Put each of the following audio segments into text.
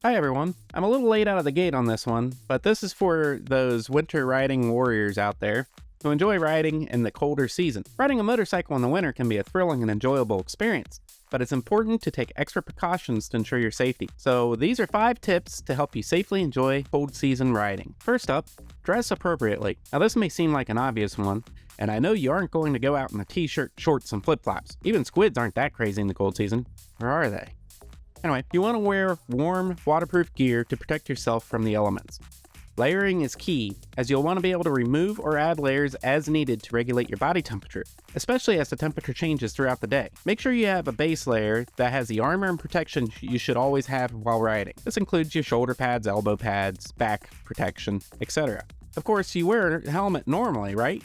Hi everyone. I'm a little late out of the gate on this one, but this is for those winter riding warriors out there who enjoy riding in the colder season. Riding a motorcycle in the winter can be a thrilling and enjoyable experience, but it's important to take extra precautions to ensure your safety. So these are 5 tips to help you safely enjoy cold season riding. First up, dress appropriately. Now this may seem like an obvious one, and I know you aren't going to go out in a t-shirt, shorts, and flip-flops. Even squids aren't that crazy in the cold season, or are they? Anyway, you want to wear warm, waterproof gear to protect yourself from the elements. Layering is key, as you'll want to be able to remove or add layers as needed to regulate your body temperature, especially as the temperature changes throughout the day. Make sure you have a base layer that has the armor and protection you should always have while riding. This includes your shoulder pads, elbow pads, back protection, etc. Of course, you wear a helmet normally, right?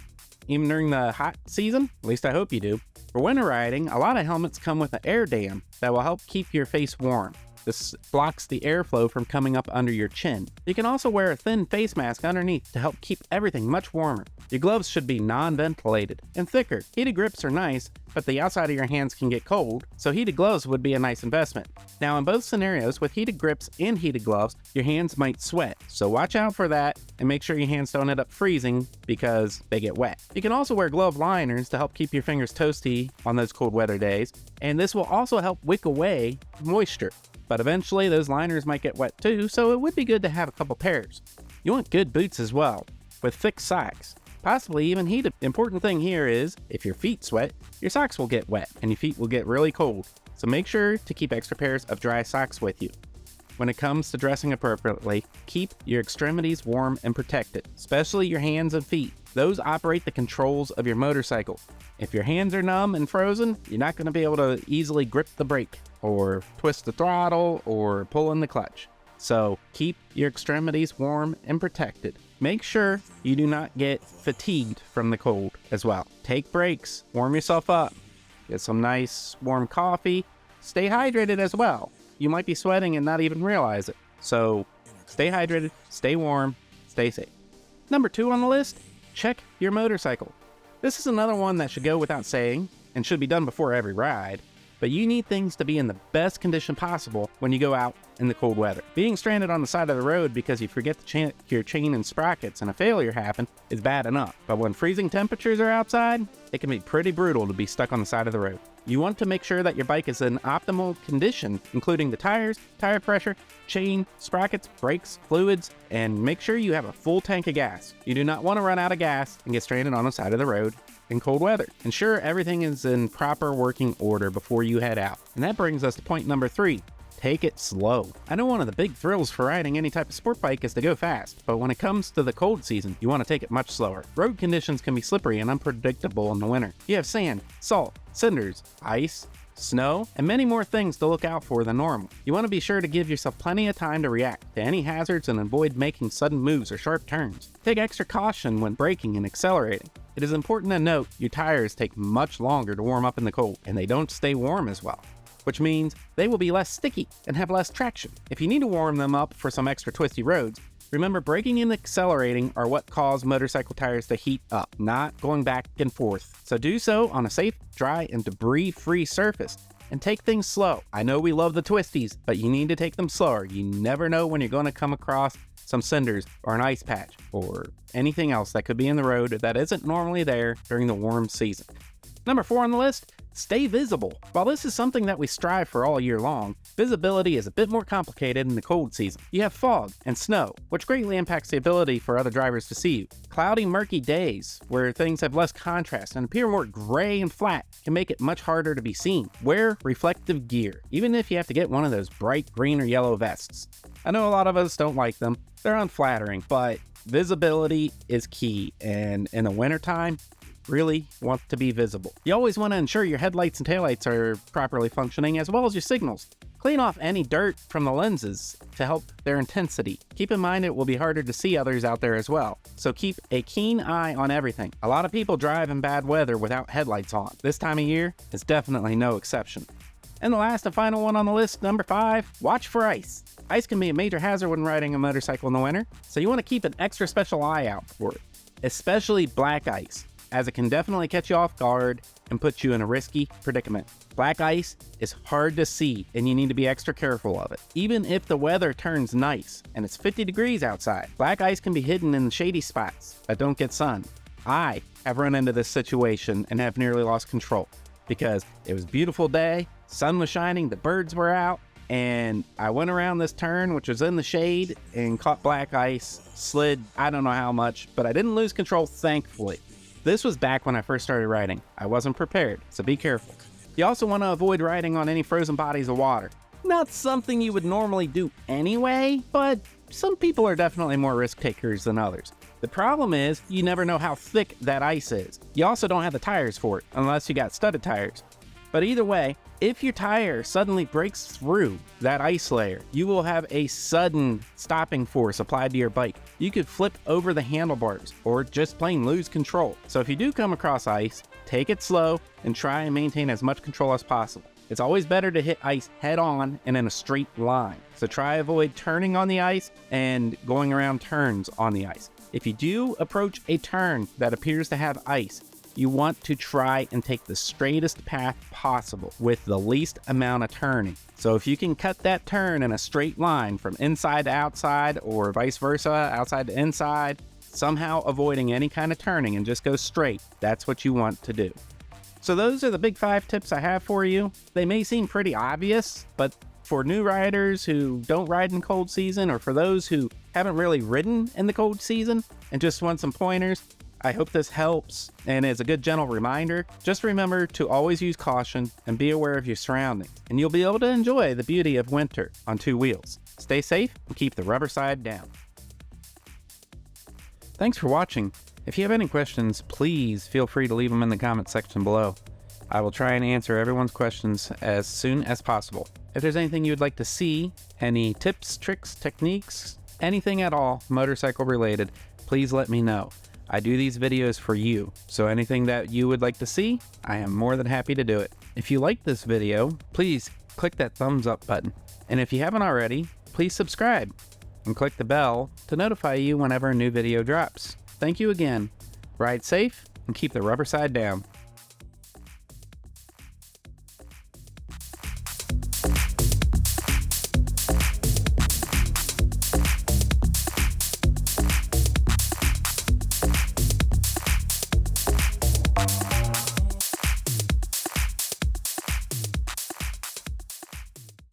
Even during the hot season? At least I hope you do. For winter riding, a lot of helmets come with an air dam that will help keep your face warm. This blocks the airflow from coming up under your chin. You can also wear a thin face mask underneath to help keep everything much warmer. Your gloves should be non-ventilated and thicker. Heated grips are nice, but the outside of your hands can get cold, so heated gloves would be a nice investment. Now in both scenarios, with heated grips and heated gloves, your hands might sweat, so watch out for that and make sure your hands don't end up freezing because they get wet. You can also wear glove liners to help keep your fingers toasty on those cold weather days, and this will also help wick away moisture. But eventually those liners might get wet too, so it would be good to have a couple pairs. You want good boots as well, with thick socks, possibly even heated. The important thing here is, if your feet sweat, your socks will get wet and your feet will get really cold. So make sure to keep extra pairs of dry socks with you. When it comes to dressing appropriately, keep your extremities warm and protected, especially your hands and feet. Those operate the controls of your motorcycle. If your hands are numb and frozen, you're not going to be able to easily grip the brake, or twist the throttle, or pull in the clutch. So keep your extremities warm and protected. Make sure you do not get fatigued from the cold as well. Take breaks, warm yourself up, get some nice warm coffee, stay hydrated as well. You might be sweating and not even realize it. So stay hydrated, stay warm, stay safe. Number 2 on the list, check your motorcycle. This is another one that should go without saying and should be done before every ride, but you need things to be in the best condition possible when you go out in the cold weather. Being stranded on the side of the road because you forget to check your chain and sprockets and a failure happened is bad enough, but when freezing temperatures are outside, it can be pretty brutal to be stuck on the side of the road. You want to make sure that your bike is in optimal condition, including the tires, tire pressure, chain, sprockets, brakes, fluids, and make sure you have a full tank of gas. You do not want to run out of gas and get stranded on the side of the road in cold weather. Ensure everything is in proper working order before you head out. And that brings us to point number 3. Take it slow. I know one of the big thrills for riding any type of sport bike is to go fast, but when it comes to the cold season, you want to take it much slower. Road conditions can be slippery and unpredictable in the winter. You have sand, salt, cinders, ice, snow, and many more things to look out for than normal. You want to be sure to give yourself plenty of time to react to any hazards and avoid making sudden moves or sharp turns. Take extra caution when braking and accelerating. It is important to note your tires take much longer to warm up in the cold, and they don't stay warm as well, which means they will be less sticky and have less traction. If you need to warm them up for some extra twisty roads, remember braking and accelerating are what cause motorcycle tires to heat up, not going back and forth. So do so on a safe, dry, and debris-free surface, and take things slow. I know we love the twisties, but you need to take them slower. You never know when you're going to come across some cinders or an ice patch or anything else that could be in the road that isn't normally there during the warm season. Number 4 on the list, stay visible. While this is something that we strive for all year long, visibility is a bit more complicated in the cold season. You have fog and snow, which greatly impacts the ability for other drivers to see you. Cloudy, murky days, where things have less contrast and appear more gray and flat, can make it much harder to be seen. Wear reflective gear, even if you have to get one of those bright green or yellow vests. I know a lot of us don't like them. They're unflattering, but visibility is key, and in the wintertime, really want to be visible. You always want to ensure your headlights and taillights are properly functioning, as well as your signals. Clean off any dirt from the lenses to help their intensity. Keep in mind it will be harder to see others out there as well, so keep a keen eye on everything. A lot of people drive in bad weather without headlights on. This time of year is definitely no exception. And the last and final one on the list, number 5, watch for ice. Ice can be a major hazard when riding a motorcycle in the winter, so you want to keep an extra special eye out for it, especially black ice. as it can definitely catch you off guard and put you in a risky predicament. Black ice is hard to see and you need to be extra careful of it. Even if the weather turns nice and it's 50 degrees outside, black ice can be hidden in shady spots that don't get sun. I have run into this situation and have nearly lost control because it was a beautiful day, sun was shining, the birds were out, and I went around this turn, which was in the shade, and caught black ice, slid I don't know how much, but I didn't lose control, thankfully. This was back when I first started riding. I wasn't prepared, so be careful. You also want to avoid riding on any frozen bodies of water. Not something you would normally do anyway, but some people are definitely more risk takers than others. The problem is, you never know how thick that ice is. You also don't have the tires for it, unless you got studded tires. But either way, if your tire suddenly breaks through that ice layer, you will have a sudden stopping force applied to your bike. You could flip over the handlebars or just plain lose control. So if you do come across ice, take it slow and try and maintain as much control as possible. It's always better to hit ice head on and in a straight line. So try avoid turning on the ice and going around turns on the ice. If you do approach a turn that appears to have ice, you want to try and take the straightest path possible with the least amount of turning. So if you can cut that turn in a straight line from inside to outside or vice versa, outside to inside, somehow avoiding any kind of turning and just go straight, that's what you want to do. So those are the big 5 tips I have for you. They may seem pretty obvious, but for new riders who don't ride in cold season, or for those who haven't really ridden in the cold season and just want some pointers, I hope this helps and is a good gentle reminder. Just remember to always use caution and be aware of your surroundings, and you'll be able to enjoy the beauty of winter on 2 wheels. Stay safe and keep the rubber side down. Thanks for watching. If you have any questions, please feel free to leave them in the comment section below. I will try and answer everyone's questions as soon as possible. If there's anything you would like to see, any tips, tricks, techniques, anything at all motorcycle related, please let me know. I do these videos for you, so anything that you would like to see, I am more than happy to do it. If you like this video, please click that thumbs up button. And if you haven't already, please subscribe and click the bell to notify you whenever a new video drops. Thank you again. Ride safe and keep the rubber side down.